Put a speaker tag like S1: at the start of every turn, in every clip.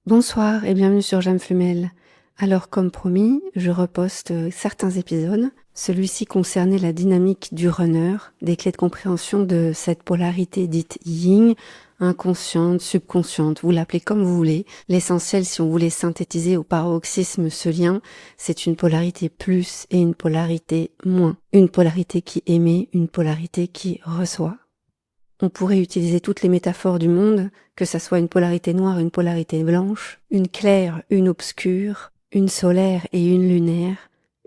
S1: Bonsoir et bienvenue sur Jam Femelle. Alors comme promis, je reposte certains épisodes. Celui-ci concernait la dynamique du runner, des clés de compréhension de cette polarité dite yin, inconsciente, subconsciente, vous l'appelez comme vous voulez. L'essentiel, si on voulait synthétiser au paroxysme ce lien, c'est une polarité plus et une polarité moins. Une polarité qui émet, une polarité qui reçoit. On pourrait utiliser toutes les métaphores du monde, que ça soit une polarité noire, une polarité blanche, une claire, une obscure, une solaire et une lunaire,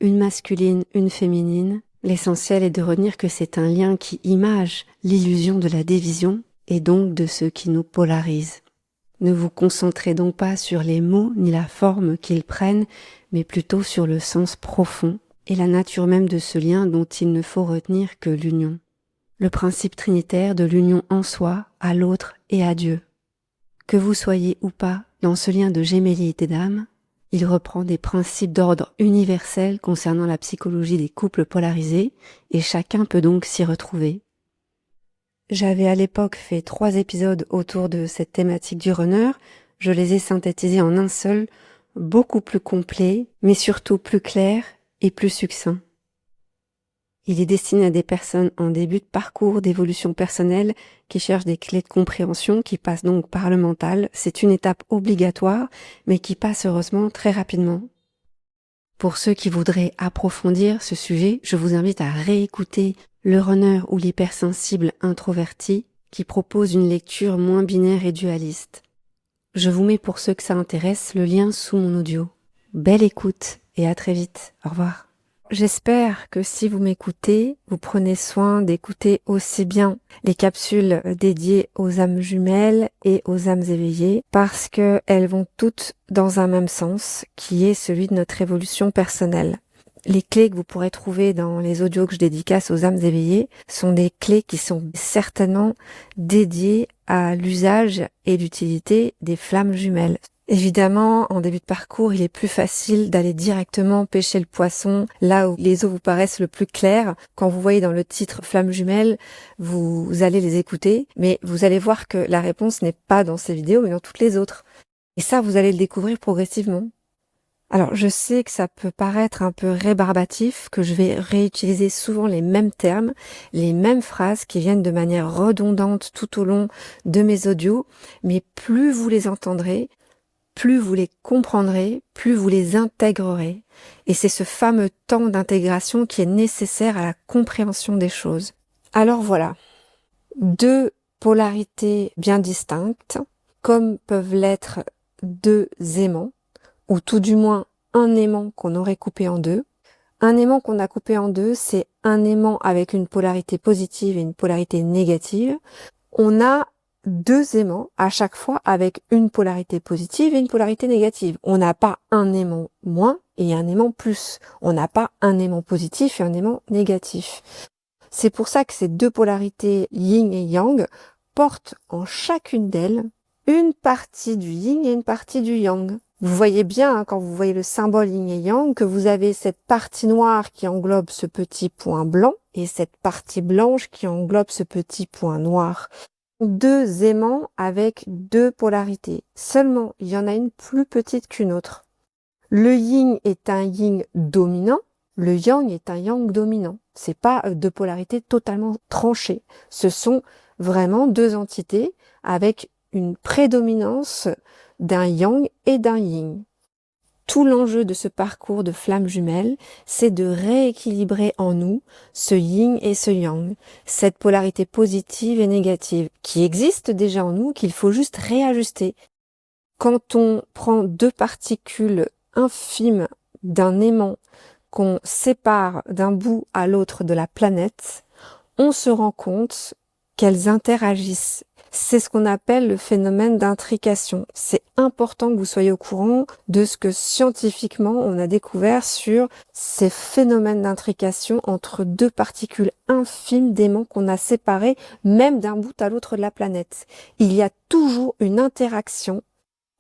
S1: une masculine, une féminine. L'essentiel est de retenir que c'est un lien qui image l'illusion de la division et donc de ce qui nous polarise. Ne vous concentrez donc pas sur les mots ni la forme qu'ils prennent, mais plutôt sur le sens profond et la nature même de ce lien dont il ne faut retenir que l'union. Le principe trinitaire de l'union en soi, à l'autre et à Dieu. Que vous soyez ou pas dans ce lien de gémellité d'âme, il reprend des principes d'ordre universel concernant la psychologie des couples polarisés et chacun peut donc s'y retrouver. J'avais à l'époque fait 3 épisodes autour de cette thématique du runner, je les ai synthétisés en un seul, beaucoup plus complet, mais surtout plus clair et plus succinct. Il est destiné à des personnes en début de parcours d'évolution personnelle qui cherchent des clés de compréhension, qui passent donc par le mental. C'est une étape obligatoire, mais qui passe heureusement très rapidement. Pour ceux qui voudraient approfondir ce sujet, je vous invite à réécouter Le runner ou l'hypersensible introverti, qui propose une lecture moins binaire et dualiste. Je vous mets pour ceux que ça intéresse le lien sous mon audio. Belle écoute et à très vite. Au revoir. J'espère que si vous m'écoutez, vous prenez soin d'écouter aussi bien les capsules dédiées aux âmes jumelles et aux âmes éveillées parce que elles vont toutes dans un même sens qui est celui de notre évolution personnelle. Les clés que vous pourrez trouver dans les audios que je dédicace aux âmes éveillées sont des clés qui sont certainement dédiées à l'usage et l'utilité des flammes jumelles. Évidemment, en début de parcours, il est plus facile d'aller directement pêcher le poisson là où les eaux vous paraissent le plus claires. Quand vous voyez dans le titre Flammes jumelles, vous allez les écouter, mais vous allez voir que la réponse n'est pas dans ces vidéos, mais dans toutes les autres. Et ça, vous allez le découvrir progressivement. Alors, je sais que ça peut paraître un peu rébarbatif, que je vais réutiliser souvent les mêmes termes, les mêmes phrases qui viennent de manière redondante tout au long de mes audios, mais plus vous les entendrez, plus vous les comprendrez, plus vous les intégrerez. Et c'est ce fameux temps d'intégration qui est nécessaire à la compréhension des choses. Alors voilà, 2 polarités bien distinctes, comme peuvent l'être 2 aimants, ou tout du moins un aimant qu'on aurait coupé en 2. Un aimant qu'on a coupé en 2, c'est un aimant avec une polarité positive et une polarité négative. On a 2 aimants à chaque fois avec une polarité positive et une polarité négative. On n'a pas un aimant moins et un aimant plus. On n'a pas un aimant positif et un aimant négatif. C'est pour ça que ces 2 polarités yin et yang portent en chacune d'elles une partie du yin et une partie du yang. Vous voyez bien, quand vous voyez le symbole yin et yang, que vous avez cette partie noire qui englobe ce petit point blanc et cette partie blanche qui englobe ce petit point noir. 2 aimants avec 2 polarités. Seulement, il y en a une plus petite qu'une autre. Le yin est un yin dominant, le yang est un yang dominant. C'est pas 2 polarités totalement tranchées. Ce sont vraiment 2 entités avec une prédominance d'un yang et d'un yin. Tout l'enjeu de ce parcours de flammes jumelles, c'est de rééquilibrer en nous ce yin et ce yang, cette polarité positive et négative qui existe déjà en nous, qu'il faut juste réajuster. Quand on prend 2 particules infimes d'un aimant qu'on sépare d'un bout à l'autre de la planète, on se rend compte qu'elles interagissent. C'est ce qu'on appelle le phénomène d'intrication. C'est important que vous soyez au courant de ce que scientifiquement on a découvert sur ces phénomènes d'intrication entre 2 particules infimes d'aimants qu'on a séparés même d'un bout à l'autre de la planète. Il y a toujours une interaction,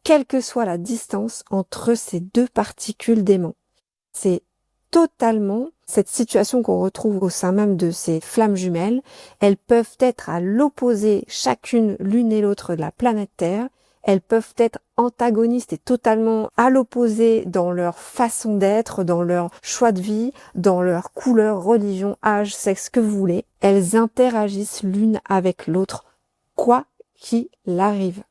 S1: quelle que soit la distance entre ces 2 particules d'aimants. C'est totalement cette situation qu'on retrouve au sein même de ces flammes jumelles. Elles peuvent être à l'opposé chacune l'une et l'autre de la planète Terre. Elles peuvent être antagonistes et totalement à l'opposé dans leur façon d'être, dans leur choix de vie, dans leur couleur, religion, âge, sexe, que vous voulez. Elles interagissent l'une avec l'autre, quoi qu'il arrive.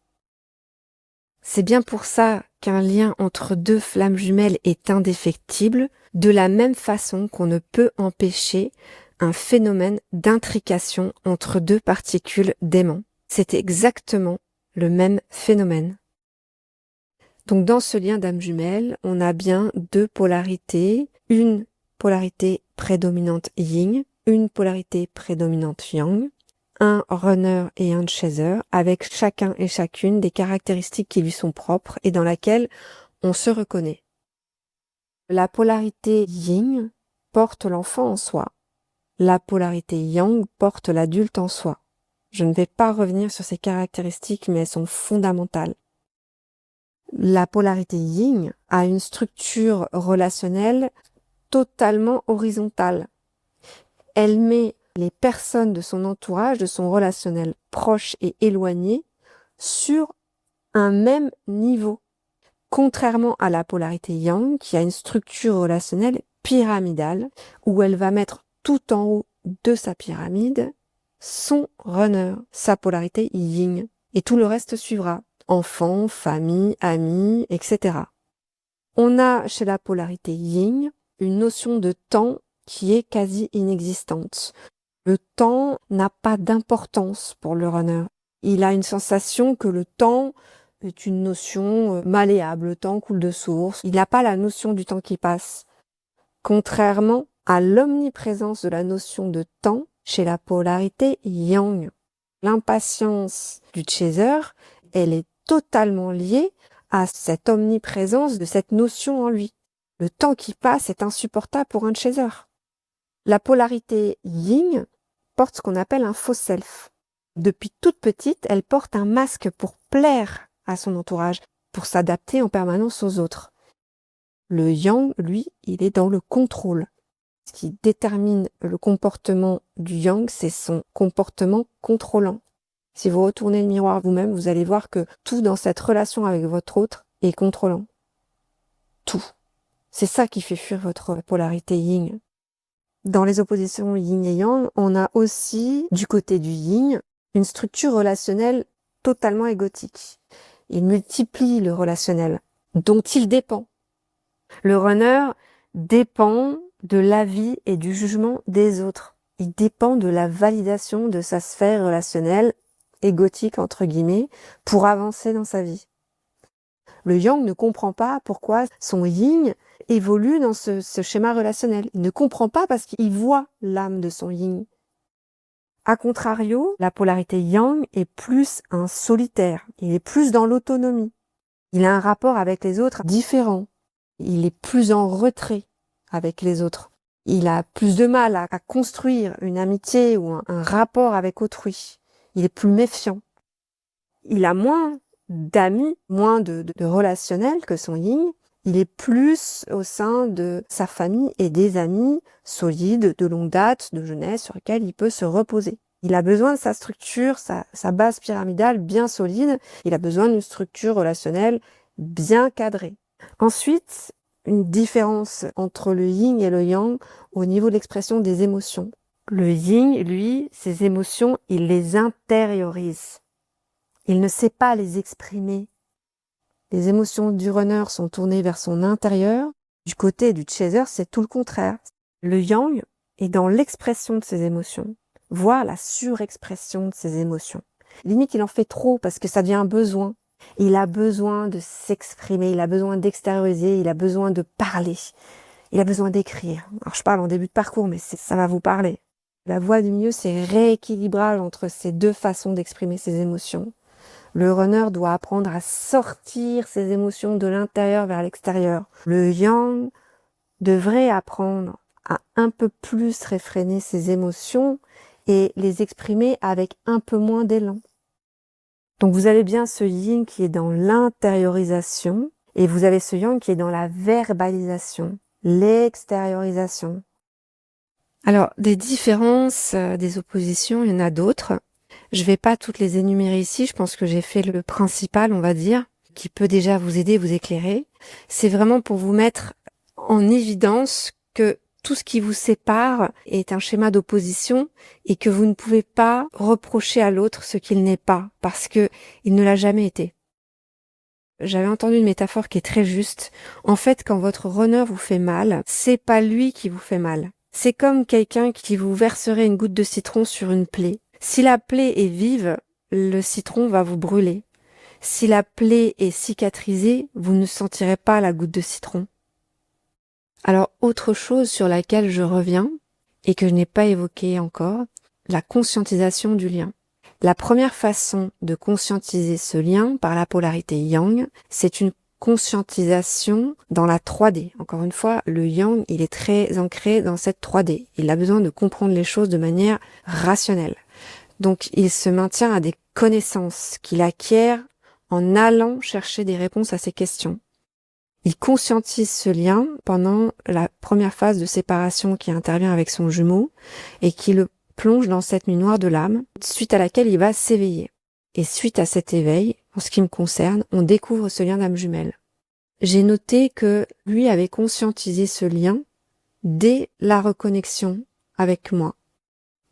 S1: C'est bien pour ça qu'un lien entre deux flammes jumelles est indéfectible, de la même façon qu'on ne peut empêcher un phénomène d'intrication entre deux particules d'aimant. C'est exactement le même phénomène. Donc dans ce lien d'âme jumelle, on a bien deux polarités, une polarité prédominante yin, une polarité prédominante yang, un runner et un chaser, avec chacun et chacune des caractéristiques qui lui sont propres et dans laquelle on se reconnaît. La polarité yin porte l'enfant en soi. La polarité yang porte l'adulte en soi. Je ne vais pas revenir sur ces caractéristiques, mais elles sont fondamentales. La polarité yin a une structure relationnelle totalement horizontale. Elle met les personnes de son entourage, de son relationnel proche et éloigné, sur un même niveau. Contrairement à la polarité yang, qui a une structure relationnelle pyramidale, où elle va mettre tout en haut de sa pyramide son runner, sa polarité yin, et tout le reste suivra. Enfants, famille, amis, etc. On a chez la polarité yin une notion de temps qui est quasi inexistante. Le temps n'a pas d'importance pour le runner. Il a une sensation que le temps est une notion malléable, le temps coule de source. Il n'a pas la notion du temps qui passe. Contrairement à l'omniprésence de la notion de temps chez la polarité yang. L'impatience du chaser, elle est totalement liée à cette omniprésence de cette notion en lui. Le temps qui passe est insupportable pour un chaser. La polarité yin porte ce qu'on appelle un faux self. Depuis toute petite, elle porte un masque pour plaire à son entourage, pour s'adapter en permanence aux autres. Le yang, lui, il est dans le contrôle. Ce qui détermine le comportement du yang, c'est son comportement contrôlant. Si vous retournez le miroir vous-même, vous allez voir que tout dans cette relation avec votre autre est contrôlant. Tout. C'est ça qui fait fuir votre polarité yin. Dans les oppositions yin et yang, on a aussi, du côté du yin, une structure relationnelle totalement égotique. Il multiplie le relationnel, dont il dépend. Le runner dépend de l'avis et du jugement des autres. Il dépend de la validation de sa sphère relationnelle égotique entre guillemets pour avancer dans sa vie. Le yang ne comprend pas pourquoi son yin évolue dans ce schéma relationnel. Il ne comprend pas parce qu'il voit l'âme de son yin. A contrario, la polarité yang est plus un solitaire. Il est plus dans l'autonomie. Il a un rapport avec les autres différent. Il est plus en retrait avec les autres. Il a plus de mal à construire une amitié ou un rapport avec autrui. Il est plus méfiant. Il a moins d'amis, moins de relationnel que son yin. Il est plus au sein de sa famille et des amis solides, de longue date, de jeunesse, sur lesquels il peut se reposer. Il a besoin de sa structure, sa base pyramidale bien solide. Il a besoin d'une structure relationnelle bien cadrée. Ensuite, une différence entre le yin et le yang au niveau de l'expression des émotions. Le yin, lui, ses émotions, il les intériorise. Il ne sait pas les exprimer. Les émotions du runner sont tournées vers son intérieur. Du côté du chaser, c'est tout le contraire. Le yang est dans l'expression de ses émotions, voire la surexpression de ses émotions. Limite, il en fait trop parce que ça devient un besoin. Il a besoin de s'exprimer, il a besoin d'extérioriser, il a besoin de parler, il a besoin d'écrire. Alors je parle en début de parcours, mais ça va vous parler. La voie du milieu, c'est rééquilibrage entre ces deux façons d'exprimer ses émotions. Le runner doit apprendre à sortir ses émotions de l'intérieur vers l'extérieur. Le yang devrait apprendre à un peu plus réfréner ses émotions et les exprimer avec un peu moins d'élan. Donc vous avez bien ce yin qui est dans l'intériorisation et vous avez ce yang qui est dans la verbalisation, l'extériorisation. Alors, des différences, des oppositions, il y en a d'autres. Je vais pas toutes les énumérer ici, je pense que j'ai fait le principal, on va dire. qui peut déjà vous aider, vous éclairer. C'est vraiment pour vous mettre en évidence que tout ce qui vous sépare est un schéma d'opposition et que vous ne pouvez pas reprocher à l'autre ce qu'il n'est pas parce que il ne l'a jamais été. J'avais entendu une métaphore qui est très juste. En fait, quand votre runner vous fait mal, c'est pas lui qui vous fait mal. C'est comme quelqu'un qui vous verserait une goutte de citron sur une plaie. Si la plaie est vive, le citron va vous brûler. Si la plaie est cicatrisée, vous ne sentirez pas la goutte de citron. Alors, autre chose sur laquelle je reviens, et que je n'ai pas évoqué encore, la conscientisation du lien. La première façon de conscientiser ce lien par la polarité yang, c'est une conscientisation dans la 3D. Encore une fois, le yang, il est très ancré dans cette 3D. Il a besoin de comprendre les choses de manière rationnelle. Donc, il se maintient à des connaissances qu'il acquiert en allant chercher des réponses à ces questions. Il conscientise ce lien pendant la première phase de séparation qui intervient avec son jumeau et qui le plonge dans cette nuit noire de l'âme, suite à laquelle il va s'éveiller. Et suite à cet éveil, en ce qui me concerne, on découvre ce lien d'âme jumelle. J'ai noté que lui avait conscientisé ce lien dès la reconnexion avec moi,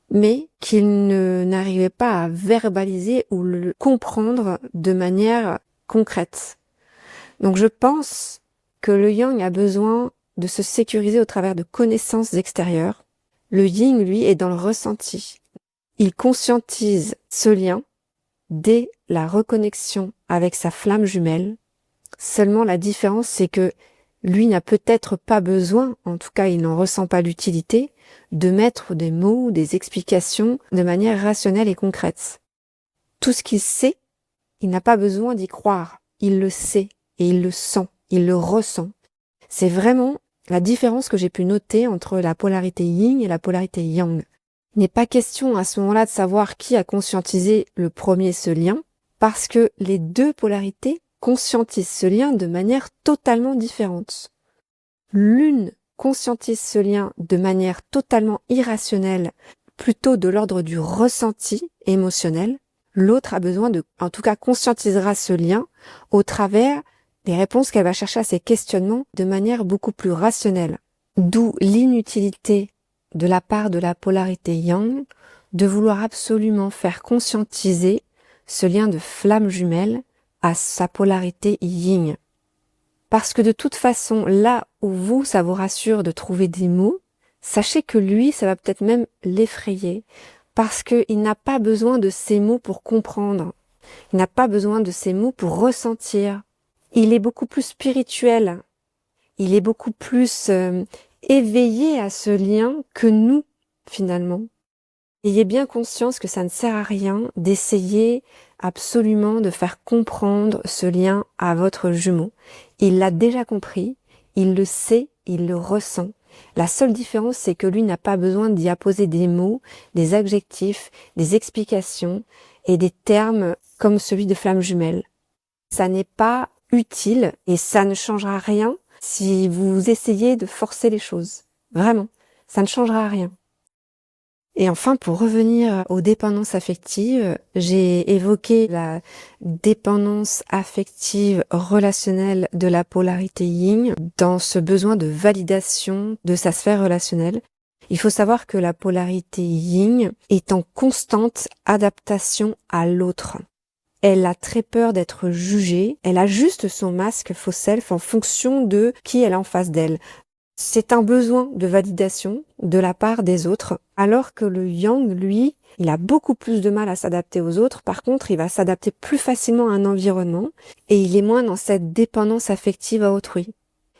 S1: mais qu'il n'arrivait pas à verbaliser ou le comprendre de manière concrète. Donc je pense que le yang a besoin de se sécuriser au travers de connaissances extérieures. Le yin, lui, est dans le ressenti. Il conscientise ce lien dès la reconnexion avec sa flamme jumelle. Seulement la différence, c'est que lui n'a peut-être pas besoin, en tout cas il n'en ressent pas l'utilité, de mettre des mots, des explications de manière rationnelle et concrète. Tout ce qu'il sait, il n'a pas besoin d'y croire. Il le sait et il le sent, il le ressent. C'est vraiment la différence que j'ai pu noter entre la polarité yin et la polarité yang. Il n'est pas question à ce moment-là de savoir qui a conscientisé le premier ce lien, parce que les deux polarités conscientisent ce lien de manière totalement différente. L'une conscientise ce lien de manière totalement irrationnelle, plutôt de l'ordre du ressenti émotionnel. L'autre a besoin en tout cas conscientisera ce lien au travers des réponses qu'elle va chercher à ces questionnements de manière beaucoup plus rationnelle. D'où l'inutilité de la part de la polarité yang de vouloir absolument faire conscientiser ce lien de flamme jumelle à sa polarité yin. Parce que de toute façon, là où vous, ça vous rassure de trouver des mots, sachez que lui, ça va peut-être même l'effrayer, parce qu'il n'a pas besoin de ces mots pour comprendre. Il n'a pas besoin de ces mots pour ressentir. Il est beaucoup plus spirituel. Il est beaucoup plus éveillé à ce lien que nous, finalement. Ayez bien conscience que ça ne sert à rien d'essayer absolument de faire comprendre ce lien à votre jumeau. Il l'a déjà compris, il le sait, il le ressent. La seule différence, c'est que lui n'a pas besoin d'y apposer des mots, des adjectifs, des explications et des termes comme celui de flamme jumelle. Ça n'est pas utile et ça ne changera rien si vous essayez de forcer les choses. Vraiment, ça ne changera rien. Et enfin, pour revenir aux dépendances affectives, j'ai évoqué la dépendance affective relationnelle de la polarité yin dans ce besoin de validation de sa sphère relationnelle. Il faut savoir que la polarité yin est en constante adaptation à l'autre. Elle a très peur d'être jugée, elle ajuste son masque faux self en fonction de qui elle a en face d'elle. C'est un besoin de validation de la part des autres, alors que le yang, lui, il a beaucoup plus de mal à s'adapter aux autres. Par contre, il va s'adapter plus facilement à un environnement et il est moins dans cette dépendance affective à autrui.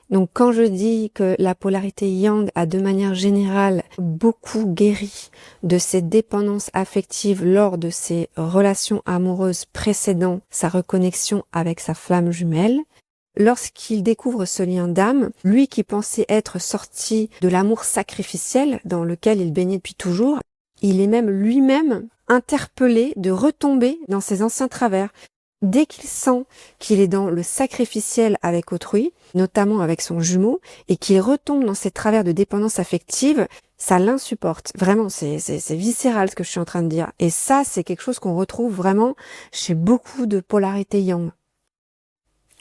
S1: Donc quand je dis que la polarité yang a de manière générale beaucoup guéri de ses dépendances affectives lors de ses relations amoureuses précédant sa reconnexion avec sa flamme jumelle, lorsqu'il découvre ce lien d'âme, lui qui pensait être sorti de l'amour sacrificiel dans lequel il baignait depuis toujours, il est même lui-même interpellé de retomber dans ses anciens travers. Dès qu'il sent qu'il est dans le sacrificiel avec autrui, notamment avec son jumeau, et qu'il retombe dans ces travers de dépendance affective, ça l'insupporte. Vraiment, c'est viscéral ce que je suis en train de dire. Et ça, c'est quelque chose qu'on retrouve vraiment chez beaucoup de polarité yang.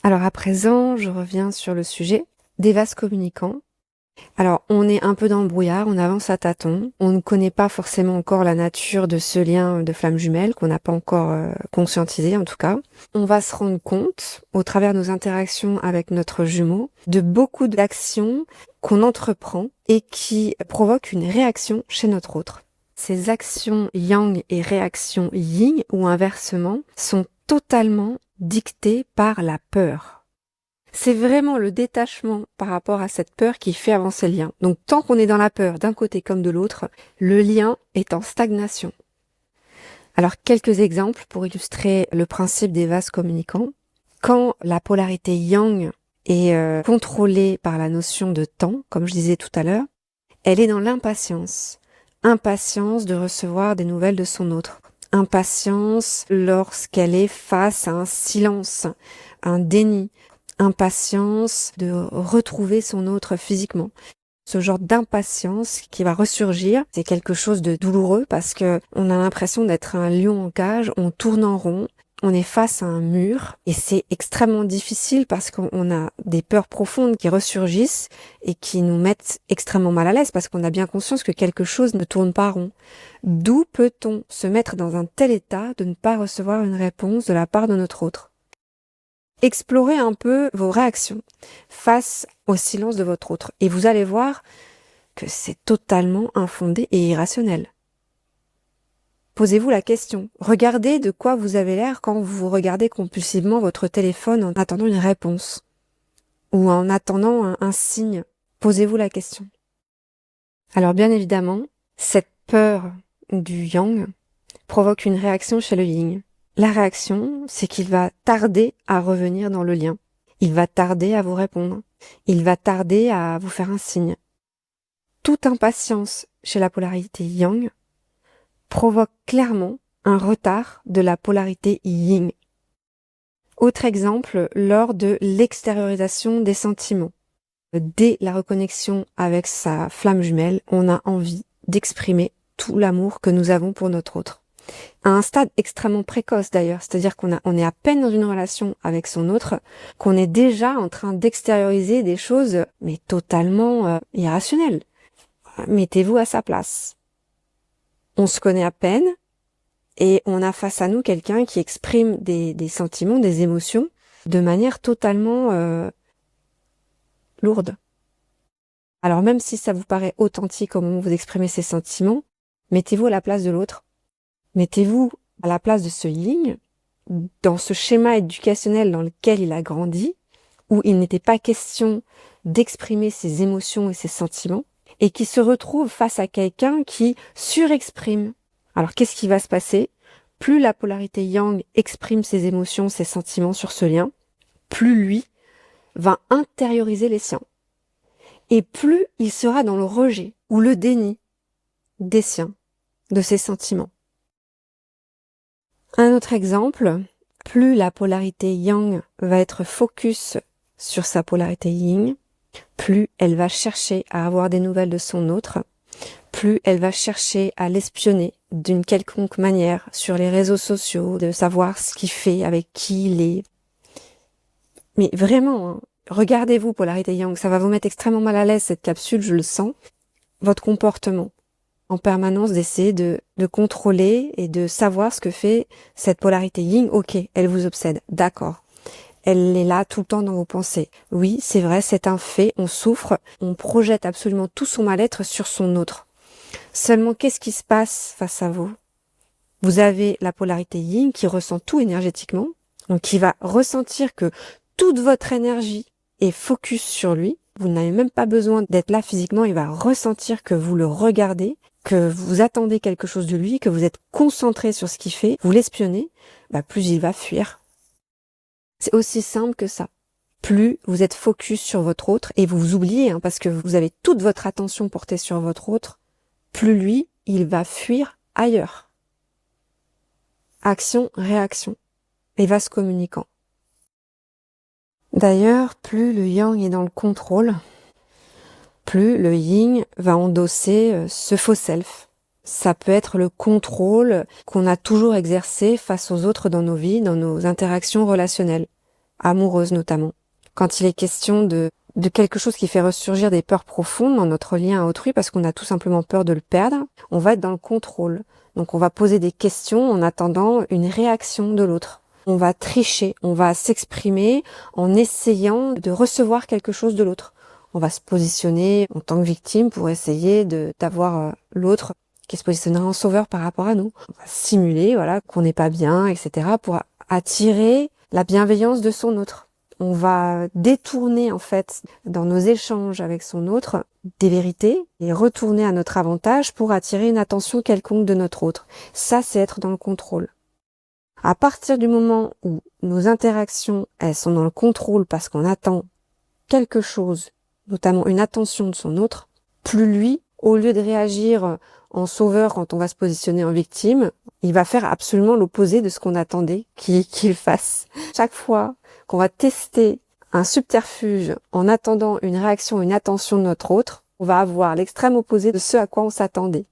S1: Alors à présent, je reviens sur le sujet des vases communicants. Alors, on est un peu dans le brouillard, on avance à tâtons, on ne connaît pas forcément encore la nature de ce lien de flamme jumelle, qu'on n'a pas encore conscientisé en tout cas. On va se rendre compte, au travers de nos interactions avec notre jumeau, de beaucoup d'actions qu'on entreprend et qui provoquent une réaction chez notre autre. Ces actions yang et réactions yin, ou inversement, sont totalement dictées par la peur. C'est vraiment le détachement par rapport à cette peur qui fait avancer le lien. Donc tant qu'on est dans la peur d'un côté comme de l'autre, le lien est en stagnation. Alors quelques exemples pour illustrer le principe des vases communicants. Quand la polarité yang est contrôlée par la notion de temps, comme je disais tout à l'heure, elle est dans l'impatience. Impatience de recevoir des nouvelles de son autre. Impatience lorsqu'elle est face à un silence, un déni. Impatience de retrouver son autre physiquement. Ce genre d'impatience qui va ressurgir, c'est quelque chose de douloureux parce que on a l'impression d'être un lion en cage, on tourne en rond, on est face à un mur et c'est extrêmement difficile parce qu'on a des peurs profondes qui ressurgissent et qui nous mettent extrêmement mal à l'aise parce qu'on a bien conscience que quelque chose ne tourne pas rond. D'où peut-on se mettre dans un tel état de ne pas recevoir une réponse de la part de notre autre? Explorez un peu vos réactions face au silence de votre autre et vous allez voir que c'est totalement infondé et irrationnel. Posez-vous la question. Regardez de quoi vous avez l'air quand vous regardez compulsivement votre téléphone en attendant une réponse ou en attendant un signe. Posez-vous la question. Alors bien évidemment, cette peur du yang provoque une réaction chez le yin. La réaction, c'est qu'il va tarder à revenir dans le lien. Il va tarder à vous répondre. Il va tarder à vous faire un signe. Toute impatience chez la polarité yang provoque clairement un retard de la polarité yin. Autre exemple, lors de l'extériorisation des sentiments. Dès la reconnexion avec sa flamme jumelle, on a envie d'exprimer tout l'amour que nous avons pour notre autre. À un stade extrêmement précoce d'ailleurs, c'est-à-dire qu'on est à peine dans une relation avec son autre, qu'on est déjà en train d'extérioriser des choses, mais totalement irrationnelles. Mettez-vous à sa place. On se connaît à peine, et on a face à nous quelqu'un qui exprime des sentiments, des émotions, de manière totalement lourde. Alors même si ça vous paraît authentique au moment où vous exprimez ces sentiments, mettez-vous à la place de l'autre. Mettez-vous à la place de ce yin, dans ce schéma éducationnel dans lequel il a grandi, où il n'était pas question d'exprimer ses émotions et ses sentiments, et qui se retrouve face à quelqu'un qui surexprime. Alors qu'est-ce qui va se passer? Plus la polarité yang exprime ses émotions, ses sentiments sur ce lien, plus lui va intérioriser les siens. Et plus il sera dans le rejet ou le déni des siens, de ses sentiments. Un autre exemple, plus la polarité yang va être focus sur sa polarité yin, plus elle va chercher à avoir des nouvelles de son autre, plus elle va chercher à l'espionner d'une quelconque manière sur les réseaux sociaux, de savoir ce qu'il fait, avec qui il est. Mais vraiment, hein, regardez-vous polarité yang, ça va vous mettre extrêmement mal à l'aise cette capsule, je le sens. Votre comportement, en permanence d'essayer de contrôler et de savoir ce que fait cette polarité yin. Ok, elle vous obsède, d'accord. Elle est là tout le temps dans vos pensées. Oui, c'est vrai, c'est un fait, on souffre, on projette absolument tout son mal-être sur son autre. Seulement, qu'est-ce qui se passe face à vous? Vous avez la polarité yin qui ressent tout énergétiquement, donc qui va ressentir que toute votre énergie est focus sur lui. Vous n'avez même pas besoin d'être là physiquement, il va ressentir que vous le regardez, que vous attendez quelque chose de lui, que vous êtes concentré sur ce qu'il fait, vous l'espionnez, plus il va fuir. C'est aussi simple que ça. Plus vous êtes focus sur votre autre, et vous vous oubliez, parce que vous avez toute votre attention portée sur votre autre, plus lui, il va fuir ailleurs. Action, réaction. Les vases communicants. D'ailleurs, plus le yang est dans le contrôle, plus le yin va endosser ce faux self. Ça peut être le contrôle qu'on a toujours exercé face aux autres dans nos vies, dans nos interactions relationnelles. amoureuse notamment. Quand il est question de quelque chose qui fait ressurgir des peurs profondes dans notre lien à autrui parce qu'on a tout simplement peur de le perdre, on va être dans le contrôle. Donc on va poser des questions en attendant une réaction de l'autre. On va tricher, on va s'exprimer en essayant de recevoir quelque chose de l'autre. On va se positionner en tant que victime pour essayer d'avoir l'autre qui se positionnera en sauveur par rapport à nous. On va simuler, voilà, qu'on n'est pas bien, etc. pour attirer la bienveillance de son autre. On va détourner, en fait, dans nos échanges avec son autre, des vérités et retourner à notre avantage pour attirer une attention quelconque de notre autre. Ça, c'est être dans le contrôle. À partir du moment où nos interactions, elles sont dans le contrôle parce qu'on attend quelque chose, notamment une attention de son autre, plus lui, au lieu de réagir en sauveur quand on va se positionner en victime, il va faire absolument l'opposé de ce qu'on attendait qu'il fasse. Chaque fois qu'on va tester un subterfuge en attendant une réaction, une attention de notre autre, on va avoir l'extrême opposé de ce à quoi on s'attendait.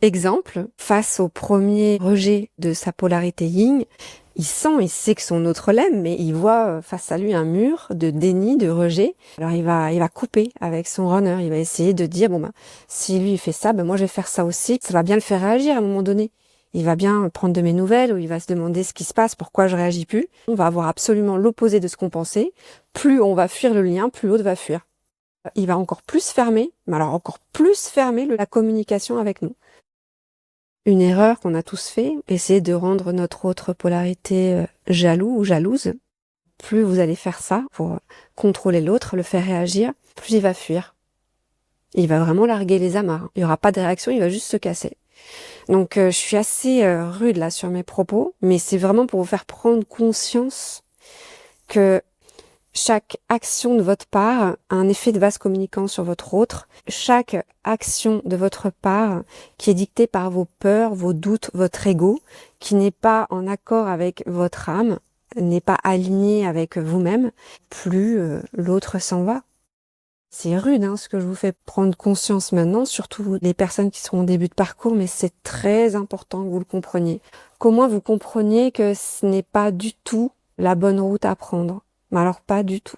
S1: Exemple, face au premier rejet de sa polarité yin, il sait que son autre l'aime, mais il voit face à lui un mur de déni, de rejet. Alors il va couper avec son runner, il va essayer de dire, si lui il fait ça, moi je vais faire ça aussi. Ça va bien le faire réagir à un moment donné. Il va bien prendre de mes nouvelles ou il va se demander ce qui se passe, pourquoi je réagis plus. On va avoir absolument l'opposé de ce qu'on pensait. Plus on va fuir le lien, plus l'autre va fuir. Il va encore plus fermer, la communication avec nous. Une erreur qu'on a tous fait, essayer de rendre notre autre polarité jaloux ou jalouse. Plus vous allez faire ça pour contrôler l'autre, le faire réagir, plus il va fuir. Il va vraiment larguer les amarres. Il n'y aura pas de réaction, il va juste se casser. Donc je suis assez rude là sur mes propos, mais c'est vraiment pour vous faire prendre conscience que chaque action de votre part a un effet de vase communicant sur votre autre. Chaque action de votre part qui est dictée par vos peurs, vos doutes, votre ego, qui n'est pas en accord avec votre âme, n'est pas alignée avec vous-même, plus l'autre s'en va. C'est rude ce que je vous fais prendre conscience maintenant, surtout les personnes qui seront en début de parcours, mais c'est très important que vous le compreniez. Qu'au moins vous compreniez que ce n'est pas du tout la bonne route à prendre. Mais alors pas du tout.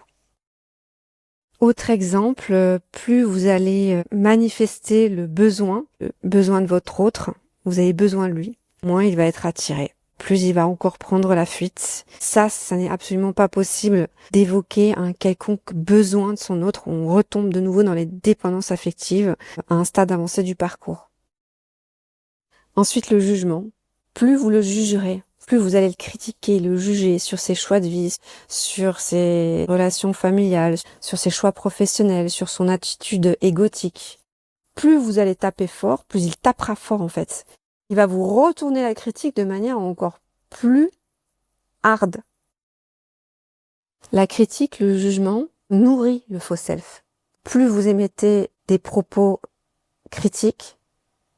S1: Autre exemple, plus vous allez manifester le besoin de votre autre, vous avez besoin de lui, moins il va être attiré. Plus il va encore prendre la fuite. Ça n'est absolument pas possible d'évoquer un quelconque besoin de son autre. On retombe de nouveau dans les dépendances affectives à un stade avancé du parcours. Ensuite, le jugement. Plus vous le jugerez, plus vous allez le critiquer, le juger sur ses choix de vie, sur ses relations familiales, sur ses choix professionnels, sur son attitude égotique. Plus vous allez taper fort, plus il tapera fort en fait. Il va vous retourner la critique de manière encore plus hard. La critique, le jugement, nourrit le faux self. Plus vous émettez des propos critiques,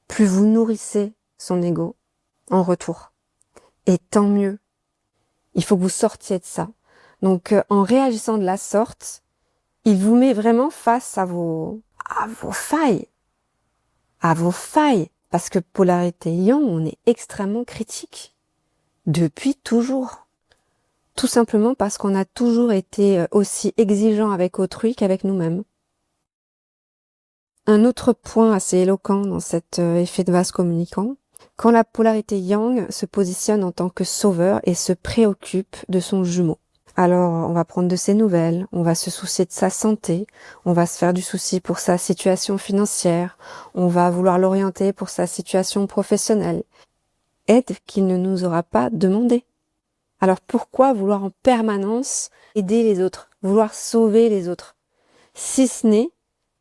S1: plus vous nourrissez son ego en retour. Et tant mieux. Il faut que vous sortiez de ça. Donc, en réagissant de la sorte, il vous met vraiment face à vos failles. À vos failles. Parce que polarité yang, on est extrêmement critique. Depuis toujours. Tout simplement parce qu'on a toujours été aussi exigeant avec autrui qu'avec nous-mêmes. Un autre point assez éloquent dans cet effet de vase communicant, quand la polarité yang se positionne en tant que sauveur et se préoccupe de son jumeau. Alors, on va prendre de ses nouvelles, on va se soucier de sa santé, on va se faire du souci pour sa situation financière, on va vouloir l'orienter pour sa situation professionnelle. Aide qu'il ne nous aura pas demandé. Alors pourquoi vouloir en permanence aider les autres, vouloir sauver les autres, si ce n'est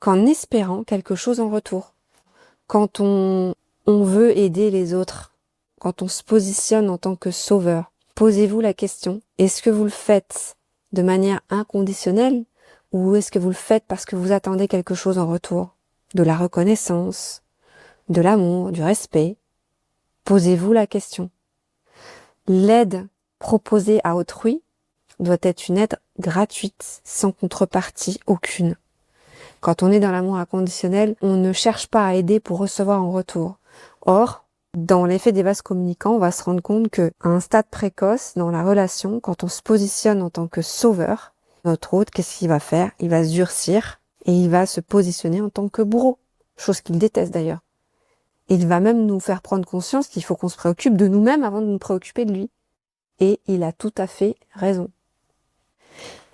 S1: qu'en espérant quelque chose en retour. Quand on veut aider les autres, quand on se positionne en tant que sauveur, posez-vous la question, est-ce que vous le faites de manière inconditionnelle ou est-ce que vous le faites parce que vous attendez quelque chose en retour? De la reconnaissance, de l'amour, du respect. Posez-vous la question. L'aide proposée à autrui doit être une aide gratuite, sans contrepartie aucune. Quand on est dans l'amour inconditionnel, on ne cherche pas à aider pour recevoir en retour. Or, Dans l'effet des vases communicants, on va se rendre compte qu'à un stade précoce dans la relation, quand on se positionne en tant que sauveur, notre hôte, qu'est-ce qu'il va faire? Il va se durcir et il va se positionner en tant que bourreau, chose qu'il déteste d'ailleurs. Il va même nous faire prendre conscience qu'il faut qu'on se préoccupe de nous-mêmes avant de nous préoccuper de lui. Et il a tout à fait raison.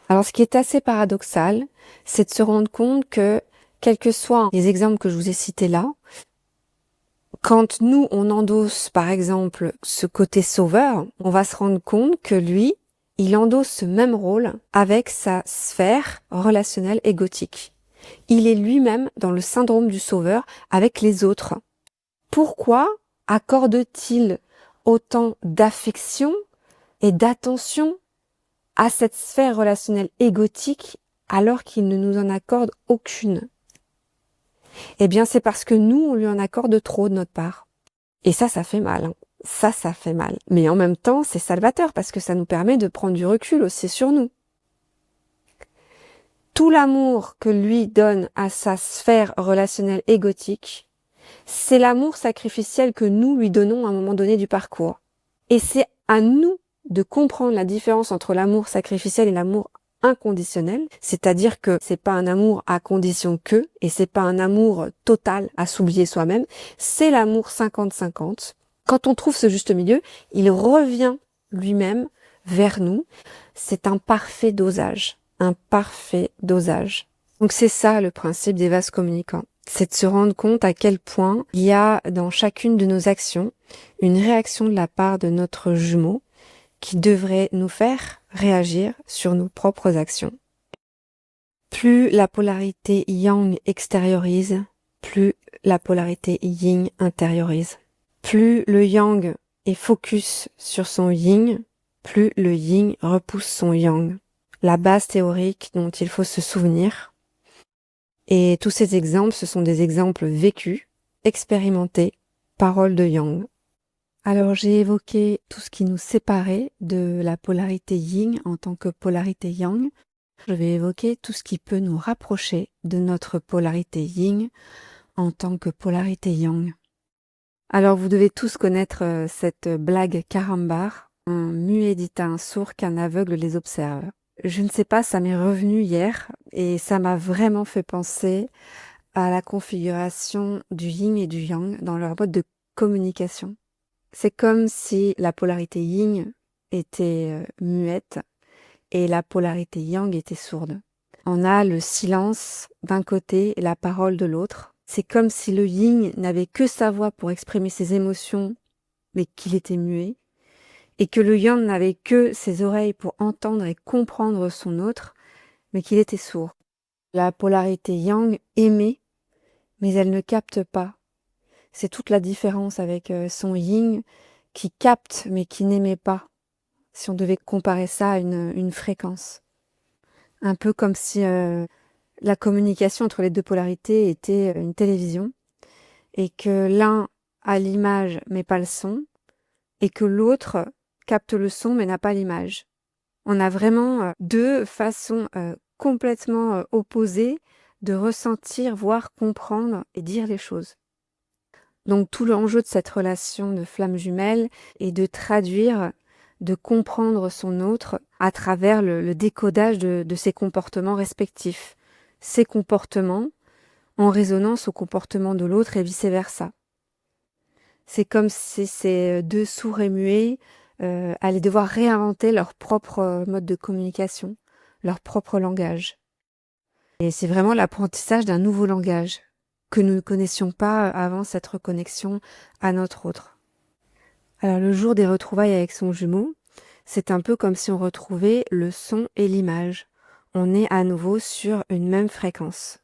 S1: Alors ce qui est assez paradoxal, c'est de se rendre compte que, quels que soient les exemples que je vous ai cités là, quand nous, on endosse, par exemple, ce côté sauveur, on va se rendre compte que lui, il endosse ce même rôle avec sa sphère relationnelle égotique. Il est lui-même dans le syndrome du sauveur avec les autres. Pourquoi accorde-t-il autant d'affection et d'attention à cette sphère relationnelle égotique alors qu'il ne nous en accorde aucune? Eh bien, c'est parce que nous, on lui en accorde trop de notre part. Et ça fait mal. Hein. Ça fait mal. Mais en même temps, c'est salvateur parce que ça nous permet de prendre du recul aussi sur nous. Tout l'amour que lui donne à sa sphère relationnelle égotique, c'est l'amour sacrificiel que nous lui donnons à un moment donné du parcours. Et c'est à nous de comprendre la différence entre l'amour sacrificiel et l'amour inconditionnel, c'est-à-dire que c'est pas un amour à condition que, et c'est pas un amour total à s'oublier soi-même, c'est l'amour 50-50. Quand on trouve ce juste milieu, il revient lui-même vers nous. C'est un parfait dosage, Donc c'est ça le principe des vases communicants. C'est de se rendre compte à quel point il y a dans chacune de nos actions une réaction de la part de notre jumeau qui devrait nous faire réagir sur nos propres actions. Plus la polarité yang extériorise, plus la polarité yin intériorise. Plus le yang est focus sur son yin, plus le yin repousse son yang. La base théorique dont il faut se souvenir. Et tous ces exemples, ce sont des exemples vécus, expérimentés, paroles de Yang. Alors j'ai évoqué tout ce qui nous séparait de la polarité yin en tant que polarité yang. Je vais évoquer tout ce qui peut nous rapprocher de notre polarité yin en tant que polarité yang. Alors vous devez tous connaître cette blague carambar, un muet dit à un sourd qu'un aveugle les observe. Je ne sais pas, ça m'est revenu hier et ça m'a vraiment fait penser à la configuration du yin et du yang dans leur mode de communication. C'est comme si la polarité yin était muette et la polarité yang était sourde. On a le silence d'un côté et la parole de l'autre. C'est comme si le yin n'avait que sa voix pour exprimer ses émotions, mais qu'il était muet, et que le yang n'avait que ses oreilles pour entendre et comprendre son autre, mais qu'il était sourd. La polarité yang aimait, mais elle ne capte pas. C'est toute la différence avec son yin qui capte mais qui n'aimait pas, si on devait comparer ça à une fréquence. Un peu comme si la communication entre les deux polarités était une télévision et que l'un a l'image mais pas le son et que l'autre capte le son mais n'a pas l'image. On a vraiment deux façons complètement opposées de ressentir, voir, comprendre et dire les choses. Donc tout l'enjeu de cette relation de flamme jumelle est de traduire, de comprendre son autre à travers le décodage de ses comportements respectifs. Ses comportements en résonance au comportement de l'autre et vice-versa. C'est comme si ces deux sourds et muets allaient devoir réinventer leur propre mode de communication, leur propre langage. Et c'est vraiment l'apprentissage d'un nouveau langage que nous ne connaissions pas avant cette reconnexion à notre autre. Alors le jour des retrouvailles avec son jumeau, c'est un peu comme si on retrouvait le son et l'image. On est à nouveau sur une même fréquence.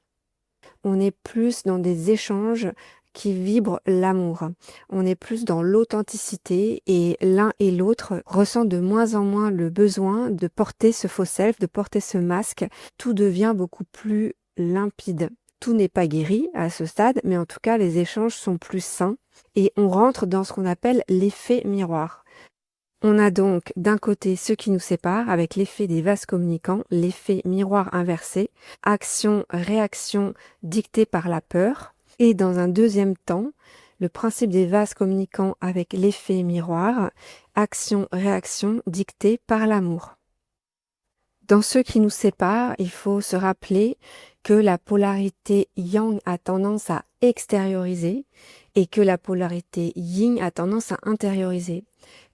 S1: On est plus dans des échanges qui vibrent l'amour. On est plus dans l'authenticité et l'un et l'autre ressentent de moins en moins le besoin de porter ce faux self, de porter ce masque. Tout devient beaucoup plus limpide. Tout n'est pas guéri à ce stade, mais en tout cas, les échanges sont plus sains et on rentre dans ce qu'on appelle l'effet miroir. On a donc d'un côté ce qui nous sépare avec l'effet des vases communicants, l'effet miroir inversé, action-réaction dictée par la peur, et dans un deuxième temps, le principe des vases communicants avec l'effet miroir, action-réaction dictée par l'amour. Dans ce qui nous sépare, il faut se rappeler que la polarité yang a tendance à extérioriser et que la polarité yin a tendance à intérioriser.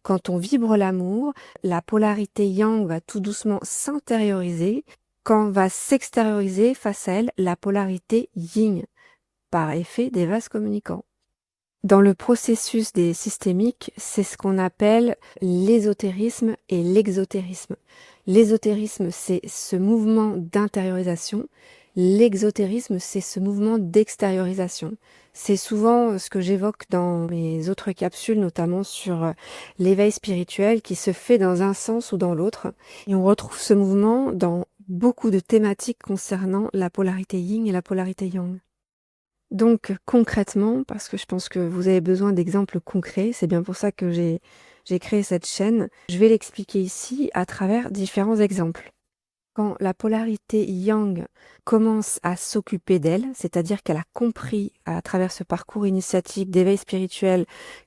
S1: Quand on vibre l'amour, la polarité yang va tout doucement s'intérioriser quand va s'extérioriser face à elle la polarité yin, par effet des vases communicants. Dans le processus des systémiques, c'est ce qu'on appelle l'ésotérisme et l'exotérisme. L'ésotérisme, c'est ce mouvement d'intériorisation. L'exotérisme, c'est ce mouvement d'extériorisation. C'est souvent ce que j'évoque dans mes autres capsules, notamment sur l'éveil spirituel qui se fait dans un sens ou dans l'autre. Et on retrouve ce mouvement dans beaucoup de thématiques concernant la polarité yin et la polarité yang. Donc concrètement, parce que je pense que vous avez besoin d'exemples concrets, c'est bien pour ça que j'ai créé cette chaîne, je vais l'expliquer ici à travers différents exemples. Quand la polarité yang commence à s'occuper d'elle, c'est-à-dire qu'elle a compris à travers ce parcours initiatique d'éveil spirituel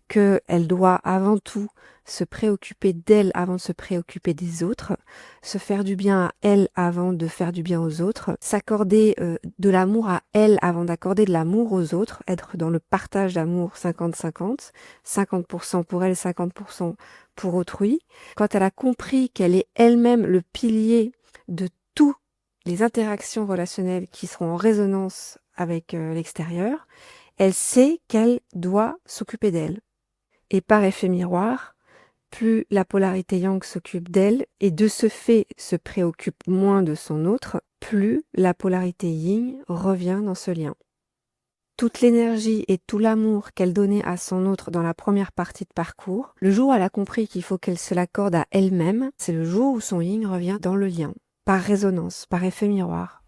S1: qu'elle doit avant tout se préoccuper d'elle avant de se préoccuper des autres, se faire du bien à elle avant de faire du bien aux autres, s'accorder de l'amour à elle avant d'accorder de l'amour aux autres, être dans le partage d'amour 50-50, 50% pour elle, 50% pour autrui. Quand elle a compris qu'elle est elle-même le pilier de toutes les interactions relationnelles qui seront en résonance avec l'extérieur, elle sait qu'elle doit s'occuper d'elle. Et par effet miroir, plus la polarité yang s'occupe d'elle et de ce fait se préoccupe moins de son autre, plus la polarité yin revient dans ce lien. Toute l'énergie et tout l'amour qu'elle donnait à son autre dans la première partie de parcours, le jour où elle a compris qu'il faut qu'elle se l'accorde à elle-même, c'est le jour où son yin revient dans le lien, par résonance, par effet miroir.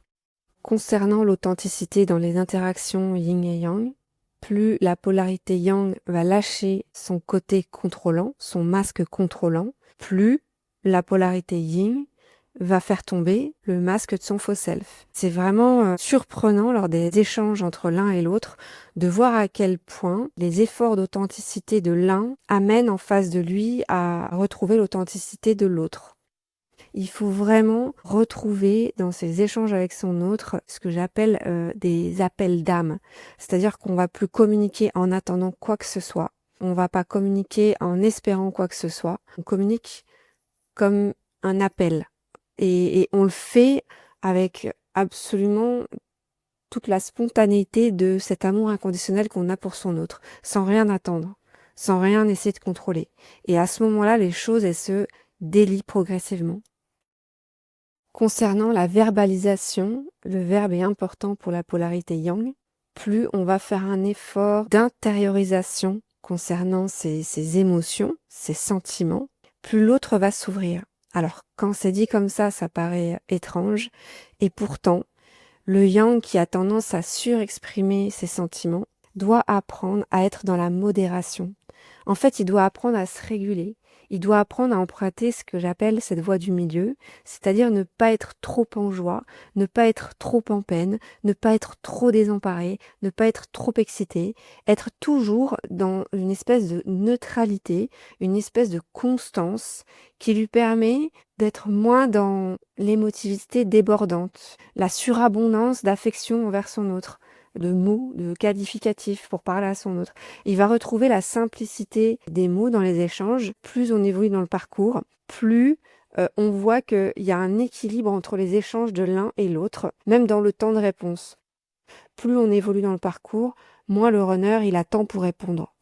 S1: Concernant l'authenticité dans les interactions yin et yang, plus la polarité yang va lâcher son côté contrôlant, son masque contrôlant, plus la polarité yin va faire tomber le masque de son faux self. C'est vraiment surprenant lors des échanges entre l'un et l'autre de voir à quel point les efforts d'authenticité de l'un amènent en face de lui à retrouver l'authenticité de l'autre. Il faut vraiment retrouver dans ces échanges avec son autre ce que j'appelle des appels d'âme. C'est-à-dire qu'on va plus communiquer en attendant quoi que ce soit. On va pas communiquer en espérant quoi que ce soit. On communique comme un appel. Et on le fait avec absolument toute la spontanéité de cet amour inconditionnel qu'on a pour son autre, sans rien attendre, sans rien essayer de contrôler. Et à ce moment-là, les choses, elles se délient progressivement. Concernant la verbalisation, le verbe est important pour la polarité yang. Plus on va faire un effort d'intériorisation concernant ses émotions, ses sentiments, plus l'autre va s'ouvrir. Alors, quand c'est dit comme ça paraît étrange, et pourtant, le yang qui a tendance à surexprimer ses sentiments doit apprendre à être dans la modération. En fait, il doit apprendre à se réguler. Il doit apprendre à emprunter ce que j'appelle cette voie du milieu, c'est-à-dire ne pas être trop en joie, ne pas être trop en peine, ne pas être trop désemparé, ne pas être trop excité, être toujours dans une espèce de neutralité, une espèce de constance qui lui permet d'être moins dans l'émotivité débordante, la surabondance d'affection envers son autre, de mots, de qualificatifs pour parler à son autre. Il va retrouver la simplicité des mots dans les échanges. Plus on évolue dans le parcours, plus on voit qu'il y a un équilibre entre les échanges de l'un et l'autre, même dans le temps de réponse. Plus on évolue dans le parcours, moins le runner il attend pour répondre.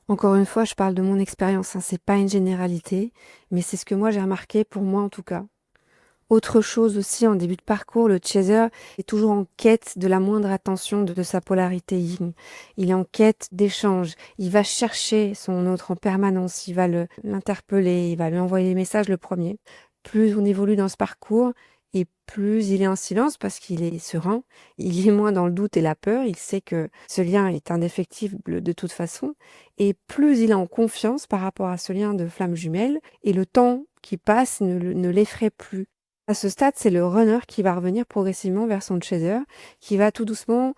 S1: Encore une fois, je parle de mon expérience, c'est pas une généralité, mais c'est ce que moi j'ai remarqué pour moi en tout cas. Autre chose aussi, en début de parcours, le chaser est toujours en quête de la moindre attention de sa polarité yin. Il est en quête d'échange. Il va chercher son autre en permanence. Il va l'interpeller. Il va lui envoyer des messages le premier. Plus on évolue dans ce parcours, et plus il est en silence parce qu'il est serein. Il est moins dans le doute et la peur. Il sait que ce lien est indéfectible de toute façon. Et plus il est en confiance par rapport à ce lien de flamme jumelle. Et le temps qui passe ne l'effraie plus. À ce stade, c'est le runner qui va revenir progressivement vers son chaser, qui va tout doucement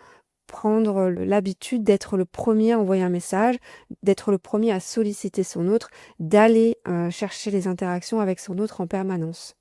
S1: prendre l'habitude d'être le premier à envoyer un message, d'être le premier à solliciter son autre, d'aller chercher les interactions avec son autre en permanence.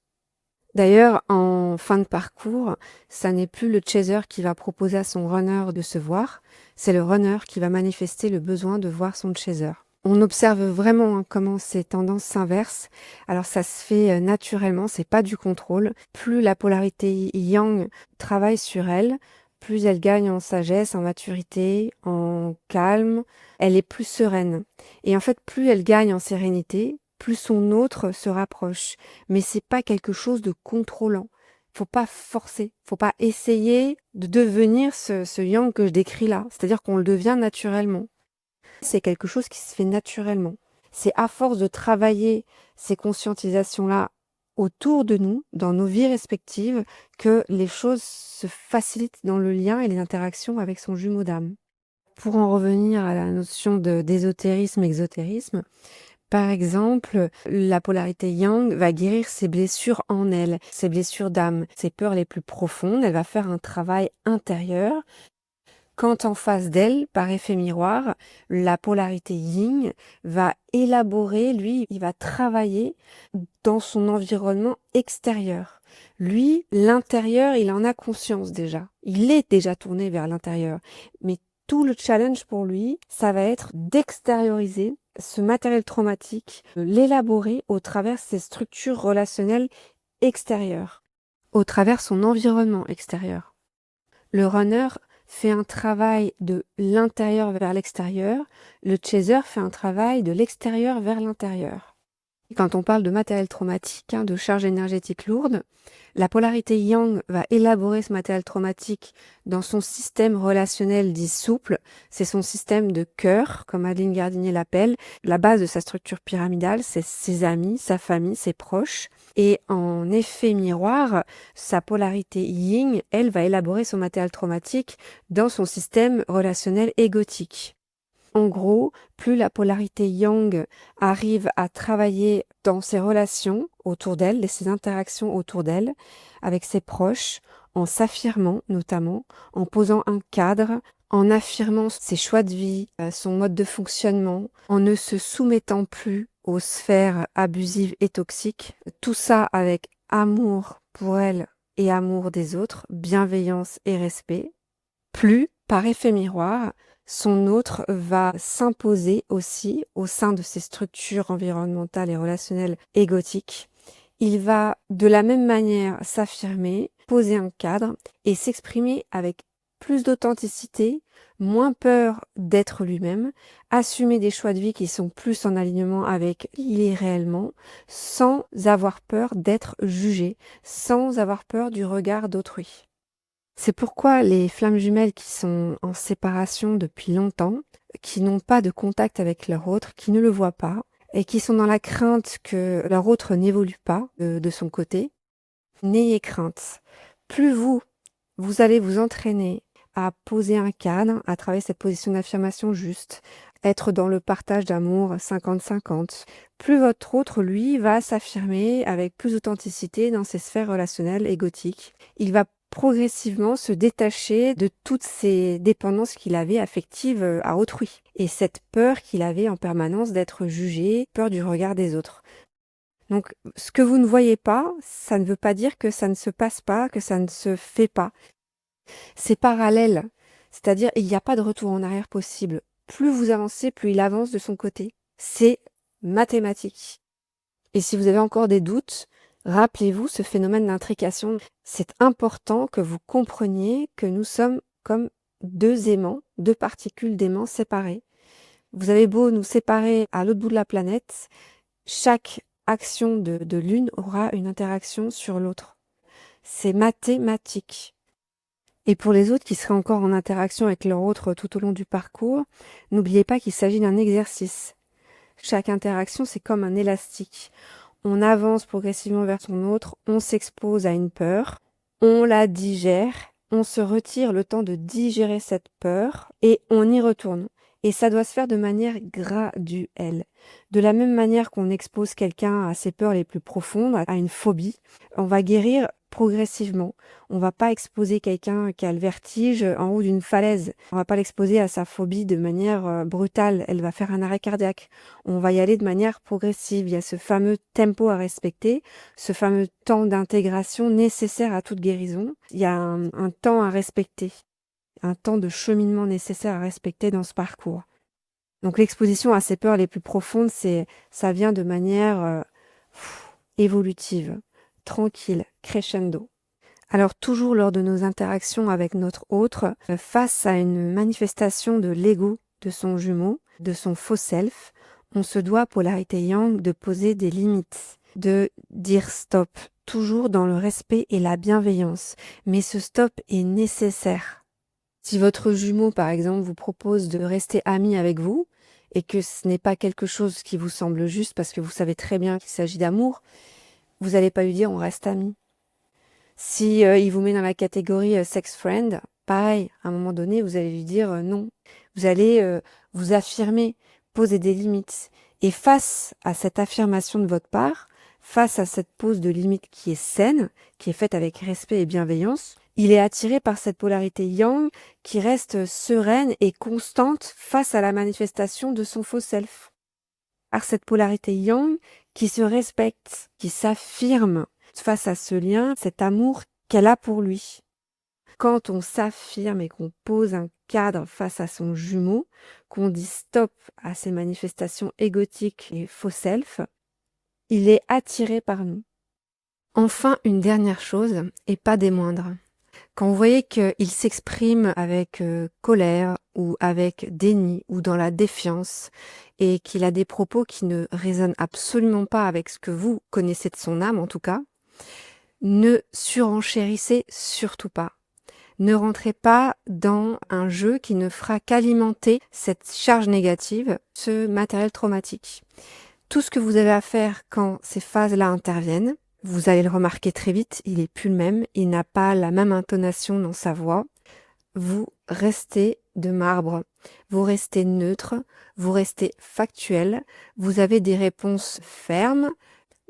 S1: D'ailleurs, en fin de parcours, ça n'est plus le chaser qui va proposer à son runner de se voir, c'est le runner qui va manifester le besoin de voir son chaser. On observe vraiment comment ces tendances s'inversent. Alors ça se fait naturellement, c'est pas du contrôle. Plus la polarité yang travaille sur elle, plus elle gagne en sagesse, en maturité, en calme, elle est plus sereine. Et en fait, plus elle gagne en sérénité, plus son autre se rapproche. Mais c'est pas quelque chose de contrôlant. Faut pas forcer, faut pas essayer de devenir ce yang que je décris là. C'est-à-dire qu'on le devient naturellement. C'est quelque chose qui se fait naturellement. C'est à force de travailler ces conscientisations-là autour de nous, dans nos vies respectives, que les choses se facilitent dans le lien et les interactions avec son jumeau d'âme. Pour en revenir à la notion d'ésotérisme, exotérisme, par exemple, la polarité yang va guérir ses blessures en elle, ses blessures d'âme, ses peurs les plus profondes. Elle va faire un travail intérieur. Quand en face d'elle, par effet miroir, la polarité yin va élaborer, lui, il va travailler dans son environnement extérieur. Lui, l'intérieur, il en a conscience déjà. Il est déjà tourné vers l'intérieur. Mais tout le challenge pour lui, ça va être d'extérioriser ce matériel traumatique, de l'élaborer au travers ses structures relationnelles extérieures, au travers son environnement extérieur. Le runner fait un travail de l'intérieur vers l'extérieur, le chaser fait un travail de l'extérieur vers l'intérieur. Quand on parle de matériel traumatique, de charge énergétique lourde, la polarité yang va élaborer ce matériel traumatique dans son système relationnel dit souple. C'est son système de cœur, comme Adeline Gardinier l'appelle. La base de sa structure pyramidale, c'est ses amis, sa famille, ses proches. Et en effet miroir, sa polarité yin, elle, va élaborer son matériel traumatique dans son système relationnel égotique. En gros, plus la polarité yang arrive à travailler dans ses relations autour d'elle, ses interactions autour d'elle, avec ses proches, en s'affirmant notamment, en posant un cadre, en affirmant ses choix de vie, son mode de fonctionnement, en ne se soumettant plus aux sphères abusives et toxiques, tout ça avec amour pour elle et amour des autres, bienveillance et respect, plus, par effet miroir, son autre va s'imposer aussi au sein de ces structures environnementales et relationnelles égotiques. Il va de la même manière s'affirmer, poser un cadre et s'exprimer avec plus d'authenticité, moins peur d'être lui-même, assumer des choix de vie qui sont plus en alignement avec qui il est réellement, sans avoir peur d'être jugé, sans avoir peur du regard d'autrui. C'est pourquoi les flammes jumelles qui sont en séparation depuis longtemps, qui n'ont pas de contact avec leur autre, qui ne le voient pas, et qui sont dans la crainte que leur autre n'évolue pas de son côté, n'ayez crainte. Plus vous allez vous entraîner à poser un cadre, à travailler cette position d'affirmation juste, être dans le partage d'amour 50-50, plus votre autre, lui, va s'affirmer avec plus d'authenticité dans ses sphères relationnelles égotiques. Il va progressivement se détacher de toutes ces dépendances qu'il avait affectives à autrui et cette peur qu'il avait en permanence d'être jugé, peur du regard des autres. Donc, ce que vous ne voyez pas, ça ne veut pas dire que ça ne se passe pas, que ça ne se fait pas. C'est parallèle, c'est-à-dire il n'y a pas de retour en arrière possible. Plus vous avancez, plus il avance de son côté. C'est mathématique. Et si vous avez encore des doutes, rappelez-vous ce phénomène d'intrication. C'est important que vous compreniez que nous sommes comme deux aimants, deux particules d'aimants séparées. Vous avez beau nous séparer à l'autre bout de la planète, chaque action de l'une aura une interaction sur l'autre. C'est mathématique. Et pour les autres qui seraient encore en interaction avec leur autre tout au long du parcours, n'oubliez pas qu'il s'agit d'un exercice. Chaque interaction, c'est comme un élastique. On avance progressivement vers son autre, on s'expose à une peur, on la digère, on se retire le temps de digérer cette peur et on y retourne. Et ça doit se faire de manière graduelle. De la même manière qu'on expose quelqu'un à ses peurs les plus profondes, à une phobie, on va guérir progressivement. On va pas exposer quelqu'un qui a le vertige en haut d'une falaise. On va pas l'exposer à sa phobie de manière brutale. Elle va faire un arrêt cardiaque. On va y aller de manière progressive. Il y a ce fameux tempo à respecter, ce fameux temps d'intégration nécessaire à toute guérison. Il y a un temps à respecter, un temps de cheminement nécessaire à respecter dans ce parcours. Donc l'exposition à ces peurs les plus profondes, ça vient de manière évolutive, tranquille, crescendo. Alors toujours lors de nos interactions avec notre autre, face à une manifestation de l'ego de son jumeau, de son faux self, on se doit, polarité yang, de poser des limites, de dire stop, toujours dans le respect et la bienveillance. Mais ce stop est nécessaire. Si votre jumeau, par exemple, vous propose de rester ami avec vous, et que ce n'est pas quelque chose qui vous semble juste parce que vous savez très bien qu'il s'agit d'amour, vous n'allez pas lui dire on reste amis. Si il vous met dans la catégorie sex friend, pareil, à un moment donné, vous allez lui dire non. Vous allez vous affirmer, poser des limites. Et face à cette affirmation de votre part, face à cette pose de limite qui est saine, qui est faite avec respect et bienveillance, il est attiré par cette polarité yang qui reste sereine et constante face à la manifestation de son faux self. Par cette polarité yang qui se respecte, qui s'affirme face à ce lien, cet amour qu'elle a pour lui. Quand on s'affirme et qu'on pose un cadre face à son jumeau, qu'on dit stop à ces manifestations égotiques et faux self, il est attiré par nous. Enfin, une dernière chose, et pas des moindres. Quand vous voyez qu'il s'exprime avec colère ou avec déni ou dans la défiance et qu'il a des propos qui ne résonnent absolument pas avec ce que vous connaissez de son âme en tout cas, ne surenchérissez surtout pas. Ne rentrez pas dans un jeu qui ne fera qu'alimenter cette charge négative, ce matériel traumatique. Tout ce que vous avez à faire quand ces phases-là interviennent, vous allez le remarquer très vite, il n'est plus le même, il n'a pas la même intonation dans sa voix. Vous restez de marbre, vous restez neutre, vous restez factuel, vous avez des réponses fermes,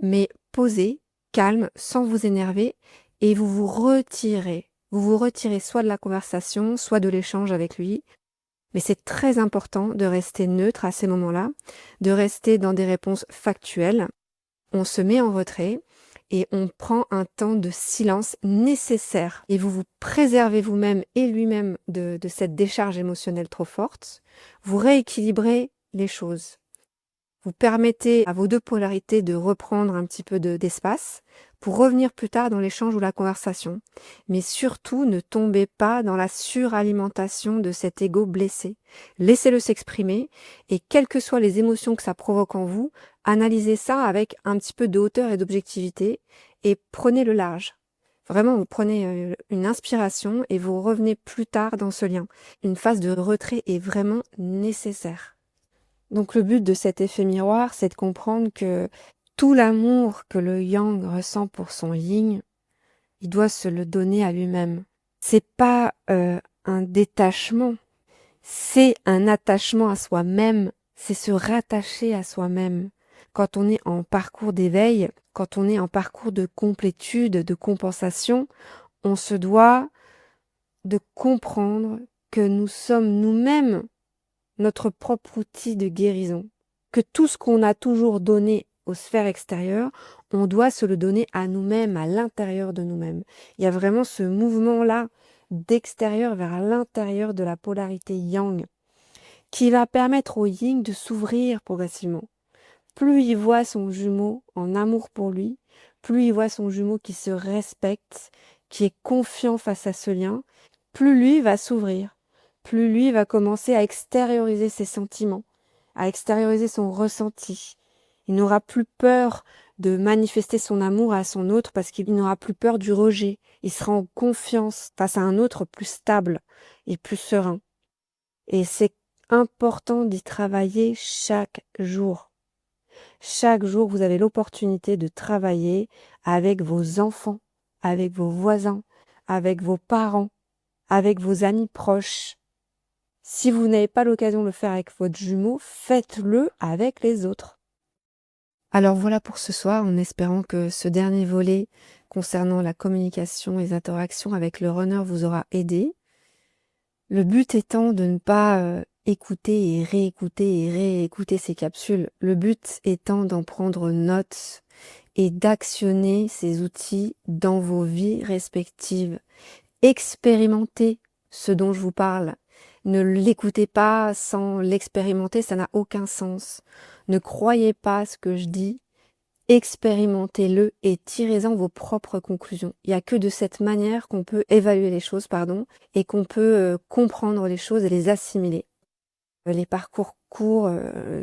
S1: mais posées, calmes, sans vous énerver, et vous vous retirez. Vous vous retirez soit de la conversation, soit de l'échange avec lui. Mais c'est très important de rester neutre à ces moments-là, de rester dans des réponses factuelles. On se met en retrait et on prend un temps de silence nécessaire. Et vous vous préservez vous-même et lui-même de cette décharge émotionnelle trop forte. Vous rééquilibrez les choses. Vous permettez à vos deux polarités de reprendre un petit peu d'espace pour revenir plus tard dans l'échange ou la conversation. Mais surtout, ne tombez pas dans la suralimentation de cet ego blessé. Laissez-le s'exprimer et quelles que soient les émotions que ça provoque en vous, analysez ça avec un petit peu de hauteur et d'objectivité et prenez le large. Vraiment, vous prenez une inspiration et vous revenez plus tard dans ce lien. Une phase de retrait est vraiment nécessaire. Donc le but de cet effet miroir, c'est de comprendre que tout l'amour que le yang ressent pour son yin, il doit se le donner à lui-même. C'est pas un détachement, c'est un attachement à soi-même, c'est se rattacher à soi-même. Quand on est en parcours d'éveil, quand on est en parcours de complétude, de compensation, on se doit de comprendre que nous sommes nous-mêmes notre propre outil de guérison, que tout ce qu'on a toujours donné aux sphères extérieures, on doit se le donner à nous-mêmes, à l'intérieur de nous-mêmes. Il y a vraiment ce mouvement-là d'extérieur vers l'intérieur de la polarité yang qui va permettre au yin de s'ouvrir progressivement. Plus il voit son jumeau en amour pour lui, plus il voit son jumeau qui se respecte, qui est confiant face à ce lien, plus lui va s'ouvrir. Plus lui va commencer à extérioriser ses sentiments, à extérioriser son ressenti. Il n'aura plus peur de manifester son amour à son autre parce qu'il n'aura plus peur du rejet. Il sera en confiance face à un autre plus stable et plus serein. Et c'est important d'y travailler chaque jour. Chaque jour, vous avez l'opportunité de travailler avec vos enfants, avec vos voisins, avec vos parents, avec vos amis proches. Si vous n'avez pas l'occasion de le faire avec votre jumeau, faites-le avec les autres. Alors voilà pour ce soir, en espérant que ce dernier volet concernant la communication et les interactions avec le runner vous aura aidé. Le but étant de ne pas écouter et réécouter ces capsules. Le but étant d'en prendre note et d'actionner ces outils dans vos vies respectives. Expérimentez ce dont je vous parle. Ne l'écoutez pas sans l'expérimenter, ça n'a aucun sens. Ne croyez pas ce que je dis, expérimentez-le et tirez-en vos propres conclusions. Il n'y a que de cette manière qu'on peut évaluer les choses, et qu'on peut comprendre les choses et les assimiler. Les parcours courts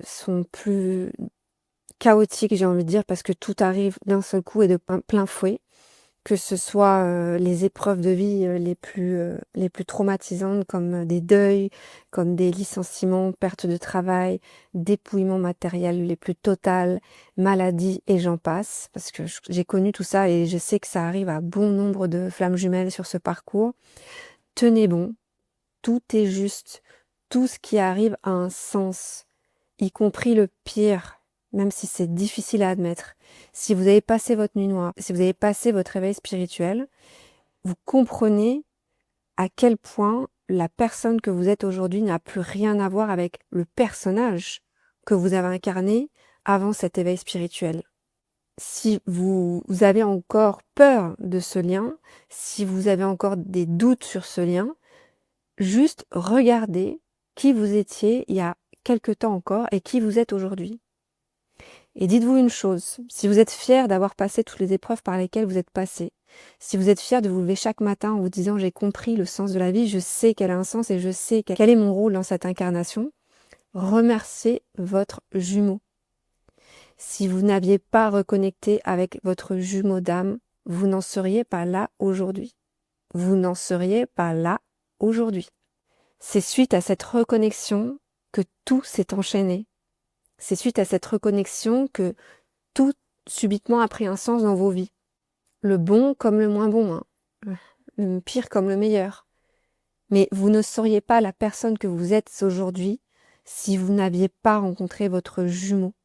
S1: sont plus chaotiques, j'ai envie de dire, parce que tout arrive d'un seul coup et de plein fouet. Que ce soit les épreuves de vie les plus traumatisantes comme des deuils, comme des licenciements, pertes de travail, dépouillements matériels les plus totales, maladies et j'en passe, parce que j'ai connu tout ça et je sais que ça arrive à bon nombre de flammes jumelles sur ce parcours. Tenez bon, tout est juste, tout ce qui arrive a un sens, y compris le pire. Même si c'est difficile à admettre, si vous avez passé votre nuit noire, si vous avez passé votre réveil spirituel, vous comprenez à quel point la personne que vous êtes aujourd'hui n'a plus rien à voir avec le personnage que vous avez incarné avant cet éveil spirituel. Si vous avez encore peur de ce lien, si vous avez encore des doutes sur ce lien, juste regardez qui vous étiez il y a quelque temps encore et qui vous êtes aujourd'hui. Et dites-vous une chose, si vous êtes fier d'avoir passé toutes les épreuves par lesquelles vous êtes passé, si vous êtes fier de vous lever chaque matin en vous disant j'ai compris le sens de la vie, je sais qu'elle a un sens et je sais quel est mon rôle dans cette incarnation, remerciez votre jumeau. Si vous n'aviez pas reconnecté avec votre jumeau d'âme, vous n'en seriez pas là aujourd'hui. Vous n'en seriez pas là aujourd'hui. C'est suite à cette reconnexion que tout s'est enchaîné. C'est suite à cette reconnexion que tout subitement a pris un sens dans vos vies. Le bon comme le moins bon, le pire comme le meilleur. Mais vous ne seriez pas la personne que vous êtes aujourd'hui si vous n'aviez pas rencontré votre jumeau.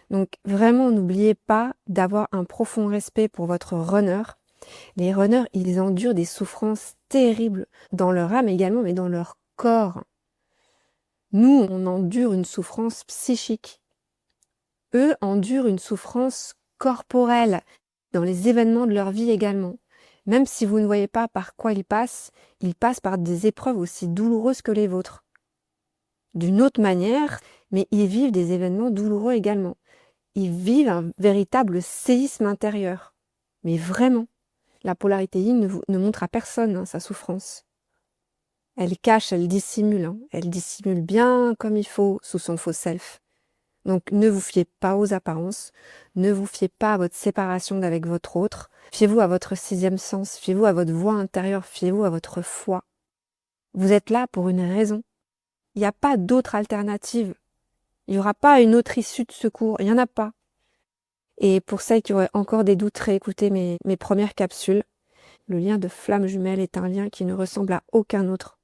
S1: Donc vraiment, n'oubliez pas d'avoir un profond respect pour votre runner. Les runners, ils endurent des souffrances terribles dans leur âme également, mais dans leur corps. Nous, on endure une souffrance psychique. Eux endurent une souffrance corporelle dans les événements de leur vie également. Même si vous ne voyez pas par quoi ils passent par des épreuves aussi douloureuses que les vôtres. D'une autre manière, mais ils vivent des événements douloureux également. Ils vivent un véritable séisme intérieur. Mais vraiment, la polarité yin ne montre à personne sa souffrance. Elle cache, elle dissimule. Elle dissimule bien comme il faut sous son faux self. Donc ne vous fiez pas aux apparences, ne vous fiez pas à votre séparation d'avec votre autre, fiez-vous à votre sixième sens, fiez-vous à votre voix intérieure, fiez-vous à votre foi. Vous êtes là pour une raison. Il n'y a pas d'autre alternative. Il n'y aura pas une autre issue de secours, il n'y en a pas. Et pour celles qui auraient encore des doutes, réécoutez mes premières capsules. Le lien de flamme jumelle est un lien qui ne ressemble à aucun autre.